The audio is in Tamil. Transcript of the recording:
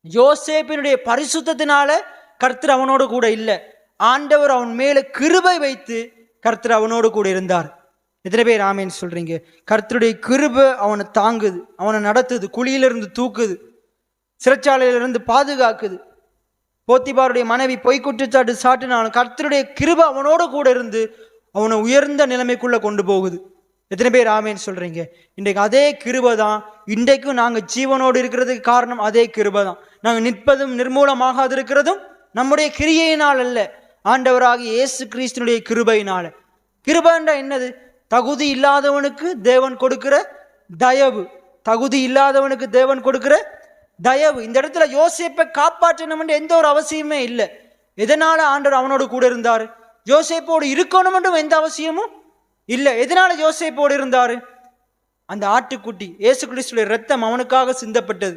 யோசேப்பினுடைய பரிசுத்தத்தினால கர்த்தர் அவனோடு கூட இல்லை. ஆண்டவர் அவன் மேல கிருபை வைத்து கர்த்தர் அவனோடு கூட இருந்தார். எத்தனை பேர் ஆமேன்னு சொல்றீங்க? கர்த்தருடைய கிருபை அவனை தாங்குது, அவனை நடத்துது, குழியிலிருந்து தூக்குது, சிறைச்சாலையிலிருந்து பாதுகாக்குது. போத்திபாருடைய மனைவி பொய்க்குற்றச்சாட்டு சாட்டினாலும் கர்த்தருடைய கிருபை அவனோடு கூட இருந்து அவனை உயர்ந்த நிலைமைக்குள்ள கொண்டு போகுது. எத்தனை பேர் ஆமேன்னு சொல்றீங்க? இன்றைக்கு அதே கிருபை தான். இன்றைக்கும் நாங்கள் ஜீவனோடு இருக்கிறதுக்கு காரணம் அதே கிருபை தான். நாங்கள் நிற்பதும் நிர்மூலமாகாது இருக்கிறதும் நம்முடைய கிரியையினால் அல்ல, ஆண்டவராகிய இயேசு கிறிஸ்துனுடைய கிருபையினால. கிருபைன்றா என்னது? தகுதி இல்லாதவனுக்கு தேவன் கொடுக்கிற தயவு. தகுதி இல்லாதவனுக்கு தேவன் கொடுக்கிற தயவு. இந்த இடத்துல யோசேப்பை காப்பாற்றணும் என்று எந்த ஒரு அவசியமே இல்லை. எதனால ஆண்டவர் அவனோடு கூட இருந்தார்? யோசேப்போடு இருக்கணும் என்றும் எந்த அவசியமும் இல்லை. எதனால யோசேப்போடு இருந்தாரு? அந்த ஆட்டுக்குட்டி இயேசு கிறிஸ்துவின் ரத்தம் அவனுக்காக சிந்தப்பட்டது.